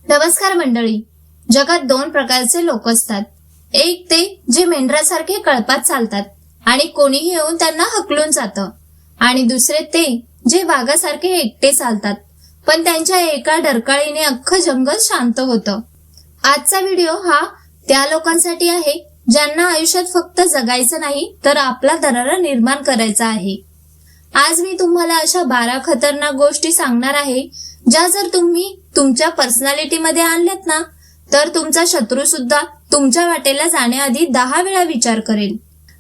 नमस्कार मंडळी. जगात दोन प्रकारचे लोक असतात. एक ते जे मेंढरासारखे कळपात चालतात आणि कोणीही येऊन त्यांना हकलून जातं, आणि दुसरे ते जे वाघासारखे एकटे चालतात, पण त्यांच्या एका डरकाळीने अख्खं जंगल शांत होतं. आजचा व्हिडिओ हा त्या लोकांसाठी आहे ज्यांना आयुष्यात फक्त जगायचं नाही तर आपला दरारा निर्माण करायचा आहे. आज मी तुम्हाला अशा 12 खतरनाक गोष्टी सांगणार आहे ज्या जर तुम्ही तुमच्या पर्सनॅलिटी मध्ये आणल्यात ना, तर तुमचा शत्रू सुद्धा तुमच्या वाटेला जाण्याआधी 10 वेळा विचार करेल.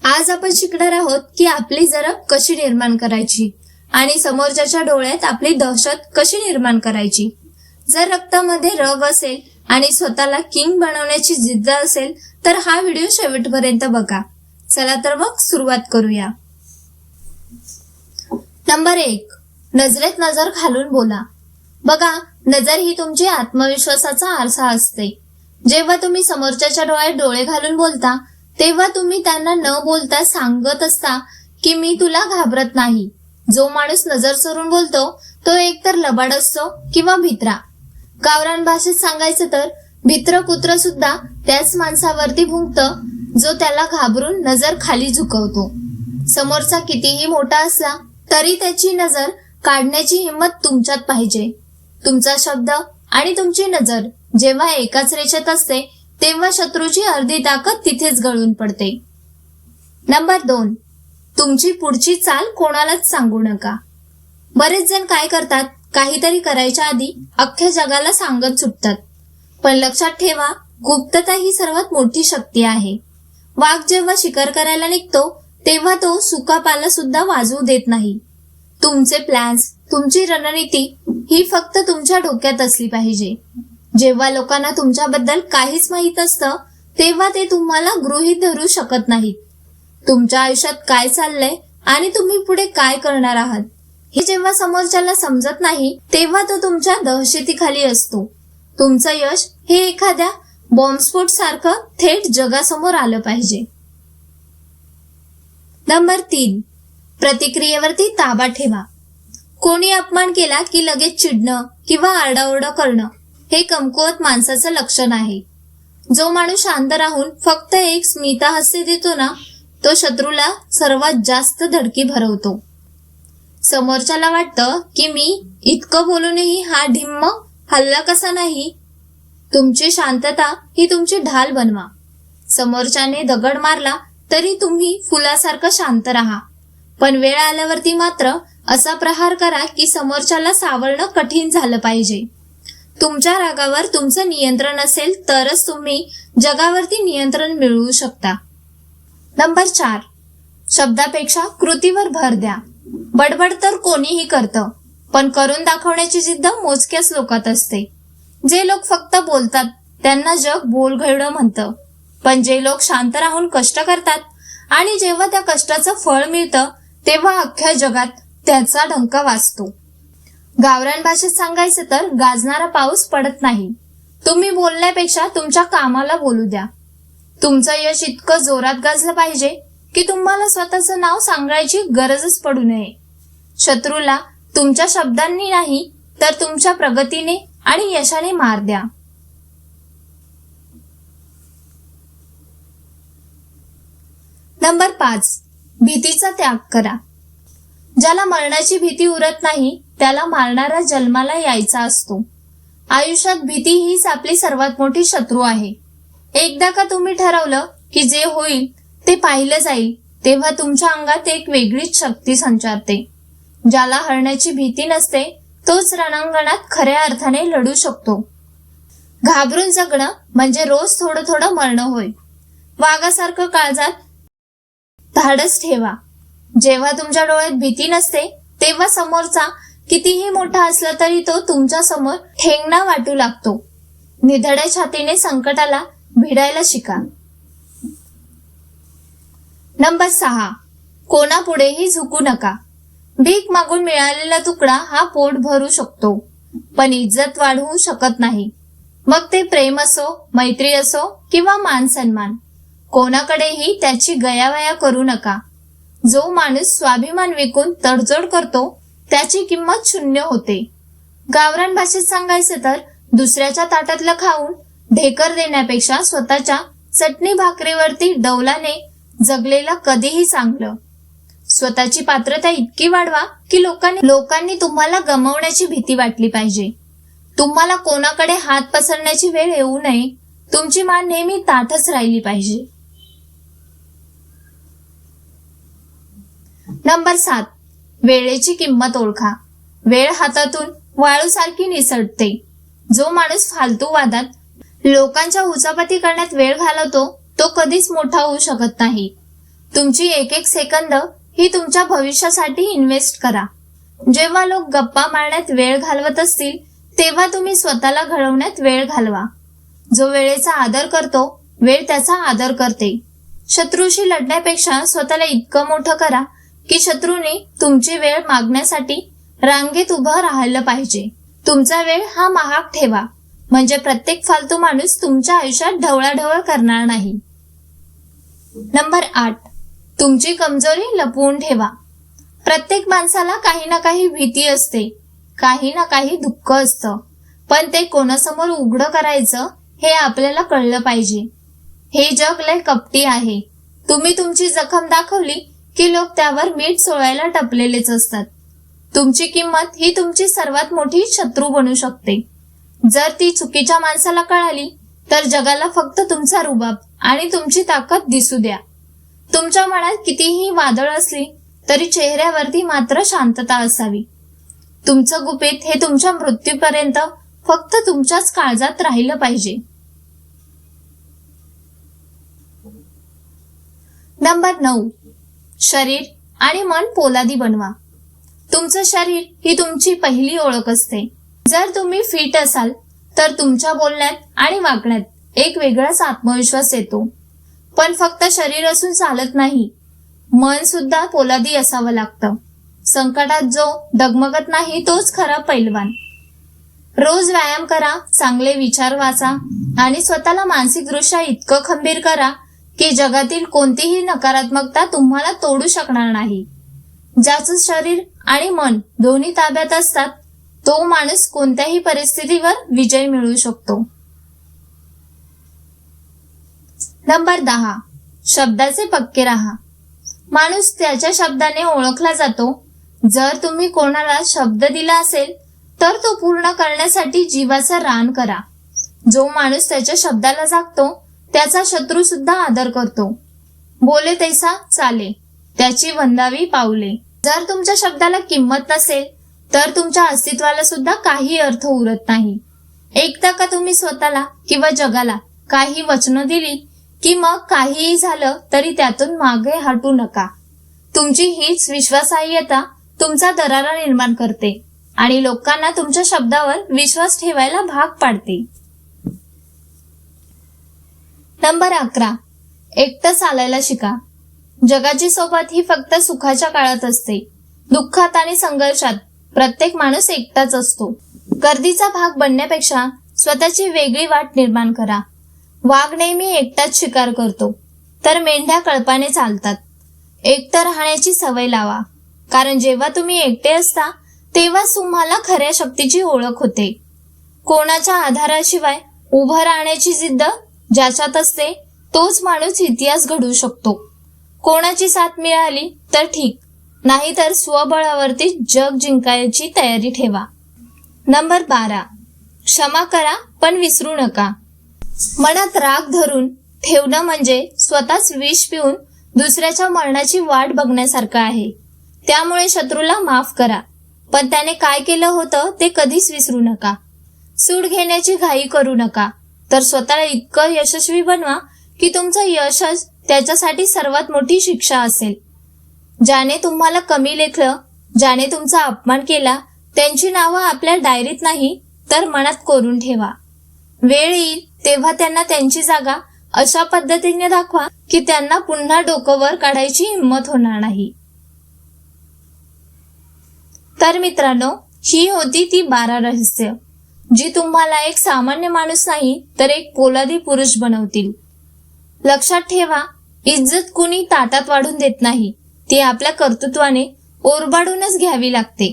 आज आपण शिकणार आहोत की आपली जरब कशी निर्माण करायची आणि समोरच्याच्या डोळ्यात आपली दहशत कशी निर्माण करायची. जर रक्तामध्ये रग असेल आणि स्वतःला किंग बनवण्याची जिद्द असेल तर हा व्हिडिओ शेवटपर्यंत बघा. चला तर मग सुरुवात करूया. नंबर 1, नजरेत नजर घालून बोला. बघा, नजर ही तुमची आत्मविश्वासाचा आरसा असते. जेव्हा तुम्ही समोरच्याच्या डोळ्यात डोळे घालून बोलता तेव्हा तुम्ही त्यांना न बोलता सांगत असता की मी तुला घाबरत नाही. जो माणूस नजर चोरून बोलतो तो एकतर लबाड असतो किंवा भित्रा. गावरान भाषेत सांगायचं तर भित्र कुत्र सुद्धा त्याच माणसावरती भुंकतं जो त्याला घाबरून नजर खाली झुकवतो. समोरचा कितीही मोठा असला तरी त्याची नजर काढण्याची हिंमत तुमच्यात पाहिजे. तुमचा शब्द आणि तुमची नजर जेव्हा एकाच रेषेत असते तेव्हा शत्रूची अर्धी ताकद तिथेच गळून पडते. नंबर 2, तुमची पुढची चाल कोणालाच सांगू नका. बरेच जण काय करतात, काहीतरी करायच्या आधी अख्ख्या जगाला सांगत सुटतात. पण लक्षात ठेवा, गुप्तता ही सर्वात मोठी शक्ती आहे. वाघ जेव्हा शिकार करायला निघतो तेव्हा तो सुका पाला सुद्धा वाजवू देत नाही. तुमचे प्लॅन्स, तुमची रणनीती ही फक्त तुमच्या डोक्यात असली पाहिजे. जेव्हा लोकांना तुमच्याबद्दल काहीच माहित असतं तेव्हा ते तुम्हाला गृहीत धरू शकत नाहीत. तुमच्या आयुष्यात काय चाललंय आणि तुम्ही पुढे काय करणार आहात हे जेव्हा समोरच्याला समजत नाही तेव्हा तो तुमच्या दहशतीखाली असतो. तुमचं यश हे एखाद्या बॉम्बस्फोट सारखं थेट जगासमोर आलं पाहिजे. नंबर 3, प्रतिक्रियेवरती ताबा ठेवा. कोणी अपमान केला की लगेच चिडणं किंवा आरडाओरडा करणं हे कमकुवत माणसाचं लक्षण आहे. जो माणूस शांत राहून फक्त एक स्मितहास्य देतो ना, तो शत्रूला सर्वात जास्त धडकी भरवतो. समोरच्याला वाटतं की मी इतकं बोलूनही हा ढिम्म हल्ला कसा नाही. तुमची शांतता ही तुमची ढाल बनवा. समोरच्याने दगड मारला तरी तुम्ही फुलासारखं शांत राहा, पण वेळ आल्यावरती मात्र असा प्रहार करा की समोरच्याला सावरणं कठीण झालं पाहिजे. तुमच्या रागावर तुमचं नियंत्रण असेल तरच तुम्ही जगावरती नियंत्रण मिळवू शकता. नंबर 4, शब्दापेक्षा कृतीवर भर द्या. बडबड तर कोणीही करतं, पण करून दाखवण्याची जिद्द मोजक्याच लोकात असते. जे लोक फक्त बोलतात त्यांना जग बोलघेवडं म्हणतं, पण जे लोक शांत राहून कष्ट करतात आणि जेव्हा त्या कष्टाचं फळ मिळतं तेव्हा अख्ख्या जगात त्याचा डंका वाजतो. गावरान भाषेत सांगायचं तर गाजणारा पाऊस पडत नाही. तुम्ही बोलण्यापेक्षा तुमच्या कामाला बोलू द्या. तुमचं यश इतकं जोरात गाजलं पाहिजे की तुम्हाला स्वतःचं नाव सांगायची गरजच पडू नये. शत्रूला तुमच्या शब्दांनी नाही तर तुमच्या प्रगतीने आणि यशाने मार द्या. नंबर 5, भीतीचा त्याग करा. ज्याला मरणाची भीती उरत नाही त्याला मारणारा जन्माला यायचा असतो. आयुष्यात भीती हीच आपली सर्वात मोठी शत्रू आहे. एकदा का तुम्ही ठरवलं की जे होईल ते पाहिलं जाईल तेव्हा तुमच्या अंगात एक वेगळीच शक्ती संचारते. ज्याला हरण्याची भीती नसते तोच रणांगणात खऱ्या अर्थाने लढू शकतो. घाबरून जगणं म्हणजे रोज थोडं थोडं मरणं होय. वाघासारखं काळजात धाडस ठेवा. जेव्हा तुमच्या डोळ्यात भीती नसते तेव्हा समोरचा कितीही मोठा असला तरी तो तुमच्या समोर ठेंगणा वाटू लागतो. निधड्या छातीने संकटाला भिडायला शिका. नंबर 6, कोणापुढेही झुकू नका. भीक मागून मिळालेला तुकडा हा पोट भरू शकतो पण इज्जत वाढवू शकत नाही. मग ते प्रेम असो, मैत्री असो किंवा मान सन्मान, कोणाकडेही त्याची गयावया करू नका. जो माणूस स्वाभिमान विकून तडजोड करतो त्याची किंमत शून्य होते. गावरान भाषेत सांगायचं तर दुसऱ्याच्या ताटातलं खाऊन ढेकर देण्यापेक्षा स्वतःच्या चटणी भाकरीवरती डौलाने जगलेलं कधीही चांगलं. स्वतःची पात्रता इतकी वाढवा की लोकांनी तुम्हाला गमावण्याची भीती वाटली पाहिजे. तुम्हाला कोणाकडे हात पसरण्याची वेळ येऊ नये. तुमची मान नेहमी ताठच राहिली पाहिजे. नंबर 7, वेळेची किंमत ओळखा. वेळ हातातून वाळूसारखी निसटते. जो माणूस फालतू वादात लोकांच्या उचापती करण्यात वेळ घालवतो तो कधीच मोठा होऊ शकत नाही. तुमची एक एक सेकंद ही तुमच्या भविष्यासाठी इन्व्हेस्ट करा. जेव्हा लोक गप्पा मारण्यात वेळ घालवत असतील तेव्हा तुम्ही स्वतःला घडवण्यात वेळ घालवा. जो वेळेचा आदर करतो वेळ त्याचा आदर करते. शत्रूशी लढण्यापेक्षा स्वतःला इतकं मोठं करा की शत्रूने तुमची वेळ मागण्यासाठी रांगेत उभं राहिलं पाहिजे. तुमचा वेळ हा महाग ठेवा, म्हणजे प्रत्येक फालतू माणूस तुमच्या आयुष्यात ढवळाढवळ करणार नाही. नंबर 8, तुमची कमजोरी लपवून ठेवा. प्रत्येक माणसाला काही ना काही भीती असते, काही ना काही दुःख असतं, पण ते कोणासमोर उघडं करायचं हे आपल्याला कळलं पाहिजे. हे जग लय कपटी आहे. तुम्ही तुमची जखम दाखवली की लोक त्यावर मीठ चोळायला टपलेलेच असतात. तुमची किंमत ही तुमची सर्वात मोठी शत्रू बनू शकते. जर ती चुकीच्या माणसाला कळाली तर जगाला फक्त तुमचा रुबाब आणि तुमची ताकद दिसू द्या. तुमच्या मनात कितीही वादळ असली तरी चेहऱ्यावरती मात्र शांतता असावी. तुमचं गुपित हे तुमच्या मृत्यूपर्यंत फक्त तुमच्याच काळजात राहिलं पाहिजे. नंबर 9, शरीर आणि मन पोलादी बनवा. तुमचं शरीर ही तुमची पहिली ओळख असते. जर तुम्ही फिट असाल तर तुमच्या बोलण्यात आणि वागण्यात एक वेगळाच आत्मविश्वास येतो. पण फक्त शरीर असून चालत नाही, मन सुद्धा पोलादी असावं लागतं. संकटात जो डगमगत नाही तोच खरा पैलवान. रोज व्यायाम करा, चांगले विचार वाचा आणि स्वतःला मानसिकदृष्ट्या इतकं खंबीर करा की जगातील कोणतीही नकारात्मकता तुम्हाला तोडू शकणार नाही. ज्याचं शरीर आणि मन दोन्ही ताब्यात असतात तो माणूस कोणत्याही परिस्थितीवर विजय मिळवू शकतो. नंबर 10, शब्दाचे पक्के राहा. माणूस त्याच्या शब्दाने ओळखला जातो. जर तुम्ही कोणाला शब्द दिला असेल तर तो पूर्ण करण्यासाठी जीवाचं रान करा. जो माणूस त्याच्या शब्दाला जागतो त्याचा शत्रू सुद्धा आदर करतो. बोले तैसा चाले, त्याची वंदावी पाऊले. जर तुमच्या शब्दाला किंमत नसेल तर तुमच्या अस्तित्वाला सुद्धा काही अर्थ उरत नाही. एकदा का तुम्ही स्वतःला किंवा जगाला काही वचनं दिली की मग काहीही झालं तरी त्यातून मागे हटू नका. तुमची हीच विश्वासार्हता तुमचा दरारा निर्माण करते आणि लोकांना तुमच्या शब्दावर विश्वास ठेवायला भाग पाडते. नंबर 11, एकटं चालायला शिका. जगाची सोबत ही फक्त सुखाच्या काळात असते. दुःखात आणि संघर्षात प्रत्येक माणूस एकटाच असतो. गर्दीचा भाग बनण्यापेक्षा स्वतःची वेगळी वाट निर्माण करा. वाघ नेहमी एकटाच शिकार करतो तर मेंढ्या कळपाने चालतात. एकटं राहण्याची सवय लावा, कारण जेव्हा तुम्ही एकटे असता तेव्हा तुम्हाला खऱ्या शक्तीची ओळख होते. कोणाच्या आधाराशिवाय उभं राहण्याची जिद्द ज्याच्यात असते तोच माणूस इतिहास घडवू शकतो. कोणाची साथ मिळाली तर ठीक, नाहीतर स्वबळावरती जग जिंकायची तयारी ठेवा. नंबर 12, क्षमा करा पण विसरू नका. मनात राग धरून ठेवणं म्हणजे स्वतःच विष पिऊन दुसऱ्याच्या मरणाची वाट बघण्यासारखं आहे. त्यामुळे शत्रूला माफ करा, पण त्याने काय केलं होतं ते कधीच विसरू नका. सूड घेण्याची घाई करू नका, तर स्वतःला इतकं यशस्वी बनवा की तुमचं यशच त्याच्यासाठी सर्वात मोठी शिक्षा असेल. ज्याने तुम्हाला कमी लेखलं, ज्याने तुमचा अपमान केला, त्यांची नावं आपल्या डायरीत नाही तर मनात कोरून ठेवा. वेळ येईल तेव्हा त्यांना त्यांची जागा अशा पद्धतीने दाखवा की त्यांना पुन्हा डोकं वर काढायची हिंमत होणार नाही. तर मित्रांनो, ही होती ती 12 रहस्य जी तुम्हाला एक सामान्य माणूस नाही तर एक पोलादी पुरुष बनवतील. लक्षात ठेवा, इज्जत कुणी ताटात वाढून देत नाही, ती आपल्या कर्तृत्वाने ओरबाडूनच घ्यावी लागते.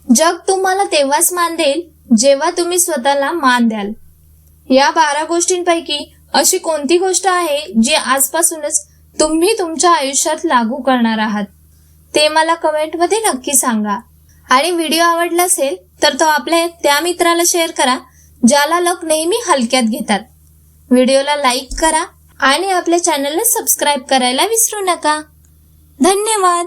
जग तुम्हाला तेव्हाच मान देईल जेव्हा तुम्ही स्वतःला मान द्याल. या 12 गोष्टींपैकी अशी कोणती गोष्ट आहे जी आजपासूनच तुम्ही तुमच्या आयुष्यात लागू करणार आहात ते मला कमेंटमध्ये नक्की सांगा. आणि व्हिडिओ आवडला असेल तर तो आपल्या त्या मित्राला शेअर करा ज्याला लोक नेहमी हलक्यात घेतात. व्हिडिओला लाईक करा आणि आपल्या चॅनलला सबस्क्राईब करायला विसरू नका. धन्यवाद.